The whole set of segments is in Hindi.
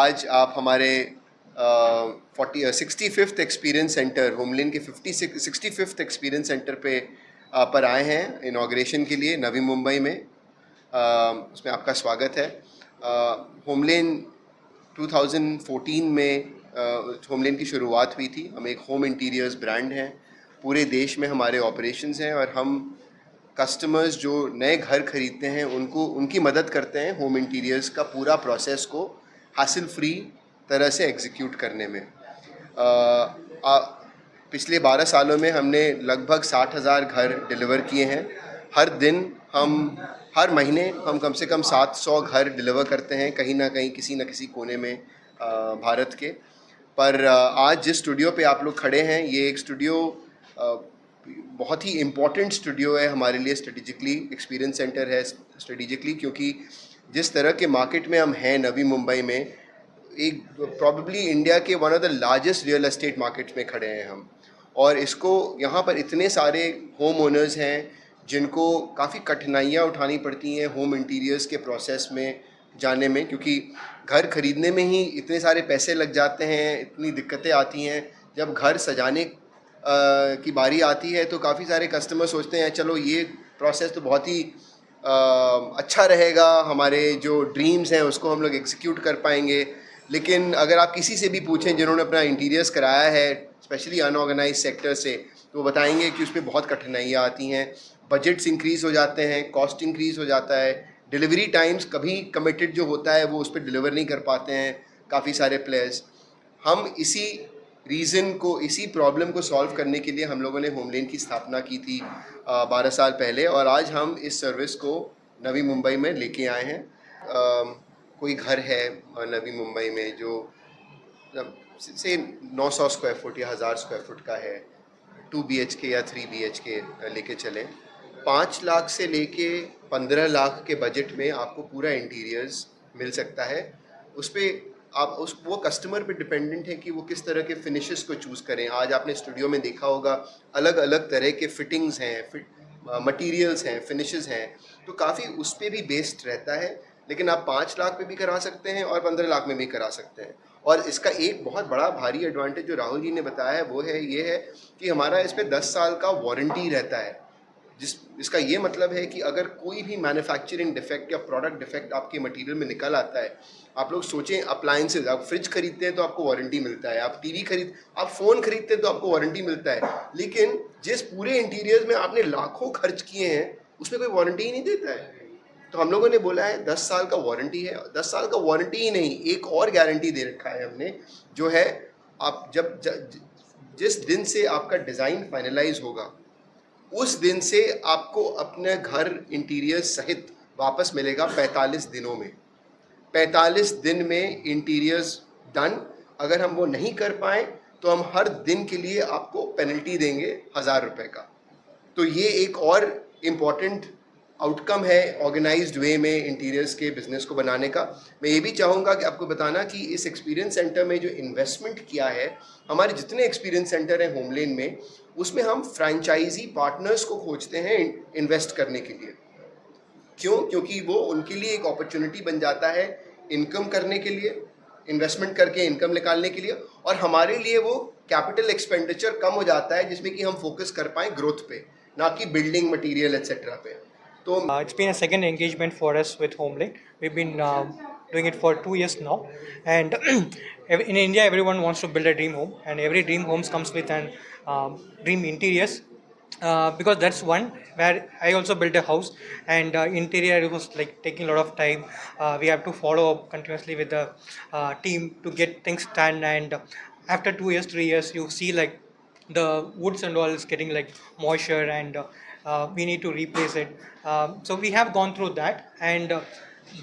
आज आप हमारे 65th एक्सपीरियंस सेंटर होमलेन के 65th एक्सपीरियंस सेंटर पे पर आए हैं इनाग्रेशन के लिए नवी मुंबई में। उसमें आपका स्वागत है। होमलेन 2014 में होमलेन की शुरुआत हुई थी। हम एक होम इंटीरियर्स ब्रांड हैं, पूरे देश में हमारे ऑपरेशंस हैं और हम कस्टमर्स जो नए घर खरीदते हैं उनको उनकी मदद करते हैं होम इंटीरियर्स का पूरा प्रोसेस को हासिल फ्री तरह से एग्जीक्यूट करने में। पिछले 12 सालों में हमने लगभग 60,000 घर डिलीवर किए हैं। हर महीने हम कम से कम 700 घर डिलीवर करते हैं कहीं ना कहीं किसी न किसी कोने में भारत के। पर आज जिस स्टूडियो पे आप लोग खड़े हैं, ये एक स्टूडियो बहुत ही इम्पॉर्टेंट स्टूडियो है हमारे लिए। स्ट्रेटिजिकली एक्सपीरियंस सेंटर है स्ट्रेटिजिकली, क्योंकि जिस तरह के मार्केट में हम हैं नवी मुंबई में, एक प्रॉबेबली इंडिया के one of the largest real estate markets में खड़े हैं हम। और इसको यहाँ पर इतने सारे होम ओनर्स हैं जिनको काफ़ी कठिनाइयाँ उठानी पड़ती हैं होम इंटीरियर्स के प्रोसेस में जाने में, क्योंकि घर खरीदने में ही इतने सारे पैसे लग जाते हैं, इतनी दिक्कतें आती हैं। जब घर सजाने की बारी आती है तो काफ़ी सारे कस्टमर सोचते हैं चलो ये प्रोसेस तो बहुत ही अच्छा रहेगा, हमारे जो ड्रीम्स हैं उसको हम लोग एग्जीक्यूट कर पाएंगे। लेकिन अगर आप किसी से भी पूछें जिन्होंने अपना इंटीरियर्स कराया है, स्पेशली अनऑर्गेनाइज सेक्टर से, तो वो बताएंगे कि उसमें बहुत कठिनाइयाँ आती हैं। बजट्स इंक्रीज़ हो जाते हैं, कॉस्ट इंक्रीज़ हो जाता है, डिलीवरी टाइम्स कभी कमिटेड जो होता है वो उस पर डिलीवर नहीं कर पाते हैं काफ़ी सारे प्लेयर्स। हम इसी प्रॉब्लम को सॉल्व करने के लिए हम लोगों ने होमलेन की स्थापना की थी 12 साल पहले, और आज हम इस सर्विस को नवी मुंबई में लेके आए हैं। कोई घर है नवी मुंबई में जो से 900 स्क्वायर फुट या 1000 स्क्वायर फुट का है, 2 BHK या 3 BHK लेके चलें, 5 लाख से लेके 15 लाख के बजट में आपको पूरा इंटीरियर्स मिल सकता है। उस पर आप वो कस्टमर पे डिपेंडेंट है कि वो किस तरह के फिनिशेस को चूज़ करें। आज आपने स्टूडियो में देखा होगा अलग अलग तरह के फिटिंग्स हैं, मटेरियल्स हैं, फिनिशेस हैं, तो काफ़ी उस पर भी बेस्ड रहता है। लेकिन आप 5 लाख में भी करा सकते हैं और 15 लाख में भी करा सकते हैं। और इसका एक बहुत बड़ा भारी एडवांटेज जो राहुल जी ने बताया है वो ये है कि हमारा इस पर 10 साल का वारंटी रहता है। इसका ये मतलब है कि अगर कोई भी मैन्युफैक्चरिंग डिफेक्ट या प्रोडक्ट डिफेक्ट आपके मटेरियल में निकल आता है, आप लोग सोचें अप्लायंसेज, आप फ्रिज खरीदते हैं तो आपको वारंटी मिलता है, आप फ़ोन खरीदते हैं तो आपको वारंटी मिलता है, लेकिन जिस पूरे इंटीरियर में आपने लाखों खर्च किए हैं उसमें कोई वारंटी ही नहीं देता है। तो हम लोगों ने बोला है 10 साल का वारंटी है। 10 साल का वारंटी ही नहीं, एक और गारंटी दे रखा है हमने, जो है आप जिस दिन से आपका डिज़ाइन फाइनलाइज होगा उस दिन से आपको अपने घर इंटीरियर सहित वापस मिलेगा 45 दिनों में। 45 दिन में इंटीरियर्स डन। अगर हम वो नहीं कर पाए तो हम हर दिन के लिए आपको पेनल्टी देंगे 1000 रुपये का। तो ये एक और इम्पॉर्टेंट आउटकम है ऑर्गेनाइज्ड वे में इंटीरियर्स के बिज़नेस को बनाने का। मैं ये भी चाहूँगा कि आपको बताना कि इस एक्सपीरियंस सेंटर में जो इन्वेस्टमेंट किया है, हमारे जितने एक्सपीरियंस सेंटर हैं होमलेन में, उसमें हम फ्रेंचाइजी पार्टनर्स को खोजते हैं इन्वेस्ट करने के लिए। क्यों? क्योंकि वो उनके लिए एक अपॉर्चुनिटी बन जाता है इनकम करने के लिए, इन्वेस्टमेंट करके इनकम निकालने के लिए, और हमारे लिए वो कैपिटल एक्सपेंडिचर कम हो जाता है जिसमें कि हम फोकस कर पाएँ ग्रोथ पे, ना कि बिल्डिंग मटीरियल एक्सेट्रा पे। तो It's been a second engagement for us with Homelink. We've been doing it for 2 years now, and in India, everyone wants to build a dream home, and every dream homes comes with an dream interiors. Because that's one where I also built a house, and interior it was like taking a lot of time. We have to follow up continuously with the team to get things done, and after 2 years, 3 years, you see like the woods and all is getting like moisture, and we need to replace it. So we have gone through that, and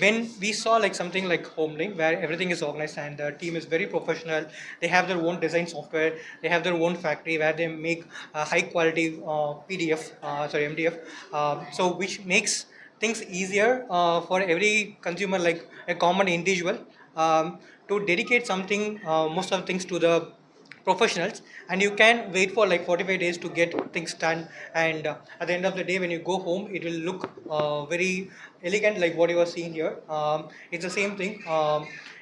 when we saw like something like Homelink where everything is organized and the team is very professional, they have their own design software, they have their own factory where they make high quality MDF, so which makes things easier for every consumer, like a common individual, to dedicate something, most of the things to the professionals, and you can wait for like 45 days to get things done. And at the end of the day, when you go home, it will look very elegant, like what you are seeing here. It's the same thing.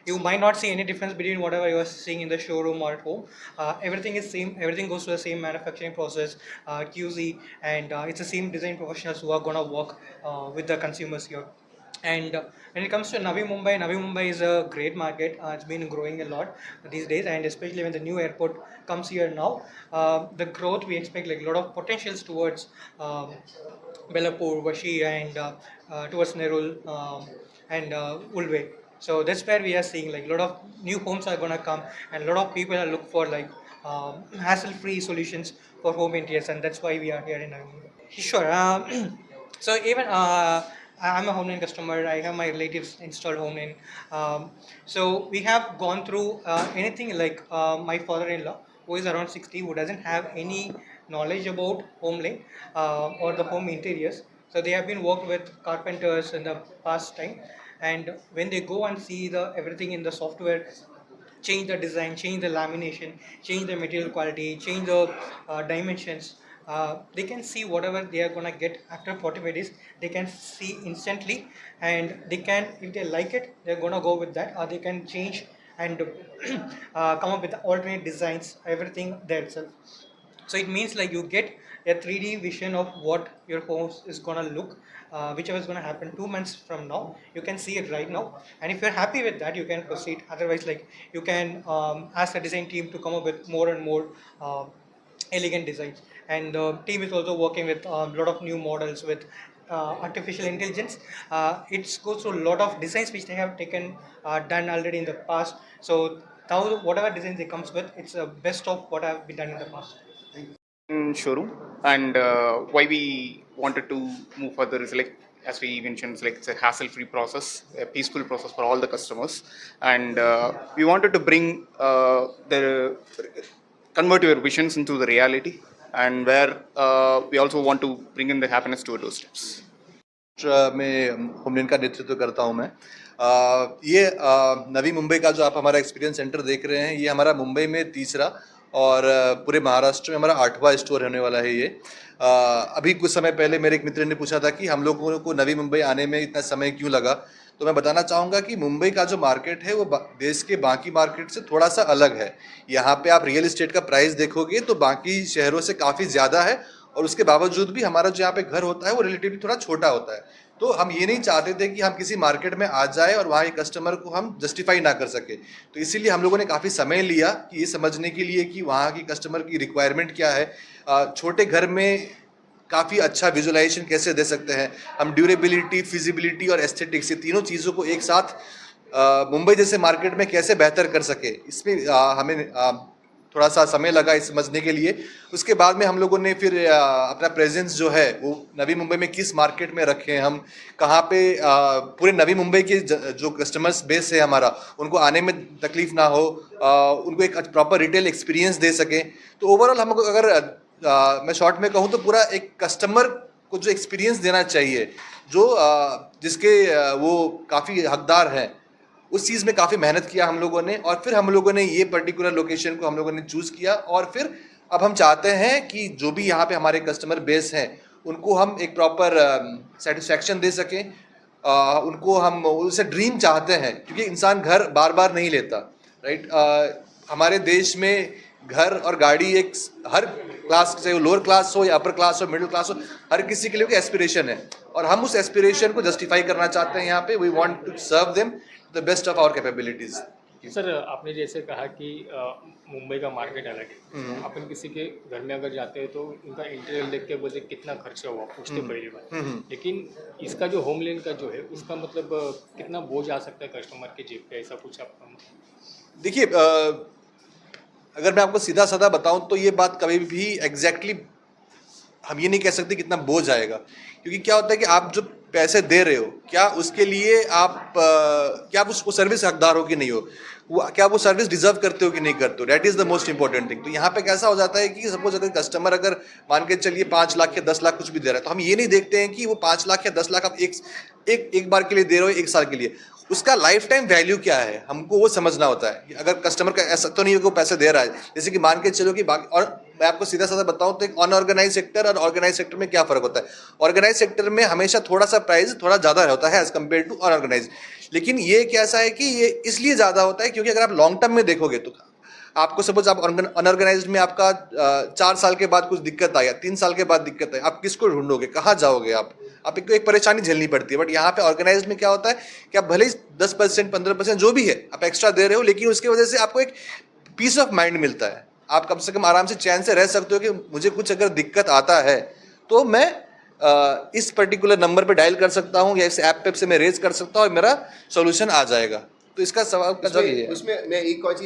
You might not see any difference between whatever you are seeing in the showroom or at home. Everything is same. Everything goes to the same manufacturing process, QC, and it's the same design professionals who are gonna work with the consumers here. And when it comes to Navi Mumbai is a great market. It's been growing a lot these days, and especially when the new airport comes here now, the growth we expect like a lot of potentials towards Belapur, Vashi, and towards Nerul and Ulve. So that's where we are seeing like a lot of new homes are gonna come, and a lot of people are look for like hassle-free solutions for home interiors, and that's why we are here in Navi Mumbai. Sure. So even I'm a HomeLane customer. I have my relatives installed HomeLane. So we have gone through anything like my father-in-law, who is around 60, who doesn't have any knowledge about HomeLane or the home interiors. So they have been worked with carpenters in the past time, and when they go and see the everything in the software, change the design, change the lamination, change the material quality, change the dimensions. They can see whatever they are gonna get after 45 days. They can see instantly, and they can, if they like it, they're gonna go with that, or they can change and come up with alternate designs, everything there itself. So it means like you get a 3D vision of what your house is gonna look, whichever is gonna happen 2 months from now. You can see it right now, and if you're happy with that, you can proceed. Otherwise, like you can ask the design team to come up with more and more elegant designs. And the team is also working with a lot of new models with artificial intelligence. It goes through a lot of designs which they have taken done already in the past. So now whatever designs they comes with, it's a best of what have been done in the past. Showroom, and why we wanted to move further is like, as we mentioned, it's like it's a hassle-free process, a peaceful process for all the customers, and we wanted to bring the convert your visions into the reality, and where we also want to bring in the happiness to our doorsteps. में होमलेन का नेतृत्व करता हूं मैं। ये नवी मुंबई का जो आप हमारा एक्सपीरियंस सेंटर देख रहे हैं, ये हमारा मुंबई में तीसरा और पूरे महाराष्ट्र में हमारा 8वां स्टोर होने वाला है ये। अभी कुछ समय पहले मेरे एक मित्र ने पूछा था कि हम लोगों को नवी मुंबई आने में इतना समय क्यों लगा, तो मैं बताना चाहूँगा कि मुंबई का जो मार्केट है वो देश के बाकी मार्केट से थोड़ा सा अलग है। यहाँ पे आप रियल इस्टेट का प्राइस देखोगे तो बाकी शहरों से काफ़ी ज़्यादा है, और उसके बावजूद भी हमारा जो यहाँ पे घर होता है वो रिलेटिवली थोड़ा छोटा होता है। तो हम ये नहीं चाहते थे कि हम किसी मार्केट में आ जाए और वहाँ के कस्टमर को हम जस्टिफाई ना कर सके। तो इसीलिए हम लोगों ने काफ़ी समय लिया कि ये समझने के लिए कि वहाँ की कस्टमर की रिक्वायरमेंट क्या है, छोटे घर में काफ़ी अच्छा विजुअलाइजेशन कैसे दे सकते हैं हम, ड्यूरेबिलिटी, फिजिबिलिटी और एस्थेटिक्स, ये तीनों चीज़ों को एक साथ मुंबई जैसे मार्केट में कैसे बेहतर कर सके, इसमें हमें थोड़ा सा समय लगा इस समझने के लिए। उसके बाद में हम लोगों ने फिर अपना प्रेजेंस जो है वो नवी मुंबई में किस मार्केट में रखें, हम कहाँ पे पूरे नवी मुंबई के जो कस्टमर्स बेस है हमारा, उनको आने में तकलीफ ना हो, उनको एक प्रॉपर रिटेल एक्सपीरियंस दे सकें। तो ओवरऑल हम अगर मैं शॉर्ट में कहूँ तो पूरा एक कस्टमर को जो एक्सपीरियंस देना चाहिए, जो जिसके वो काफ़ी हकदार हैं, उस चीज़ में काफ़ी मेहनत किया हम लोगों ने, और फिर हम लोगों ने ये पर्टिकुलर लोकेशन को हम लोगों ने चूज़ किया। और फिर अब हम चाहते हैं कि जो भी यहाँ पे हमारे कस्टमर बेस हैं उनको हम एक प्रॉपर सेटिस्फैक्शन दे सकें, उनको हम उनसे ड्रीम चाहते हैं, क्योंकि इंसान घर बार बार नहीं लेता, राइट। हमारे देश में घर और गाड़ी एक हर क्लास, चाहे वो लोअर क्लास हो या अपर क्लास हो, मिडिल क्लास हो, हर किसी के लिए एस्पिरेशन है, और हम उस एस्पिरेशन को जस्टिफाई करना चाहते हैं यहाँ पे। We want to serve them the best of our capabilities. Sir, आपने जैसे कहा कि मुंबई का मार्केट अलग है, अपन किसी के घर में अगर जाते हैं तो उनका इंटीरियर देख के बोलते कितना खर्चा हुआ पूछते पहली बार, लेकिन इसका जो होमलेन का जो है उसका मतलब कितना बोझ आ सकता है कस्टमर के जेब पे, ऐसा कुछ आपका? देखिए, अगर मैं आपको सीधा साधा बताऊं तो ये बात कभी भी एग्जैक्टली हम ये नहीं कह सकते कितना बोझ आएगा, क्योंकि क्या होता है कि आप जो पैसे दे रहे हो, क्या उसके लिए आप क्या आप उसको सर्विस हकदार हो कि नहीं हो, क्या वो सर्विस डिजर्व करते हो कि नहीं करते हो, that is the most important thing. तो यहाँ पे कैसा हो जाता है कि सपोज अगर कस्टमर अगर मान के चलिए 5 लाख या 10 लाख कुछ भी दे रहा है, तो हम ये नहीं देखते हैं कि वो 5 लाख या 10 लाख आप एक बार के लिए दे रहे हो, 1 साल के लिए। उसका लाइफ टाइम वैल्यू क्या है, हमको वो समझना होता है। अगर कस्टमर का ऐसा तो नहीं है कि वो पैसे दे रहा है, जैसे कि मान के चलो कि बाकी, और मैं आपको सीधा साधा बताऊं तो एक अनऑर्गेनाइज सेक्टर और ऑर्गेनाइज सेक्टर में क्या फर्क होता है। ऑर्गेनाइज सेक्टर में हमेशा थोड़ा सा प्राइस थोड़ा ज़्यादा होता है एज कम्पेयर टू अनऑर्गेनाइज, लेकिन ये कैसा है कि ये इसलिए ज़्यादा होता है क्योंकि अगर आप लॉन्ग टर्म में देखोगे तो आपको सपोज आप अनऑर्गेनाइज्ड में आपका 4 साल के बाद कुछ दिक्कत आई, 3 साल के बाद दिक्कत आई, आप किसको ढूंढोगे, कहाँ जाओगे आप एक परेशानी झेलनी पड़ती है। बट यहाँ पे ऑर्गेनाइज्ड में क्या होता है कि आप भले ही 10% 15% जो भी है आप एक्स्ट्रा दे रहे हो, लेकिन उसकी वजह से आपको एक पीस ऑफ माइंड मिलता है। आप कम से कम आराम से चैन से रह सकते हो कि मुझे कुछ अगर दिक्कत आता है तो मैं इस पर्टिकुलर नंबर पे डायल कर सकता हूँ या इस ऐप पे से मैं रेज कर सकता हूँ और मेरा सॉल्यूशन आ जाएगा। तो इसका सवाल का जवाब ये है। उसमें मैं एक और चीज़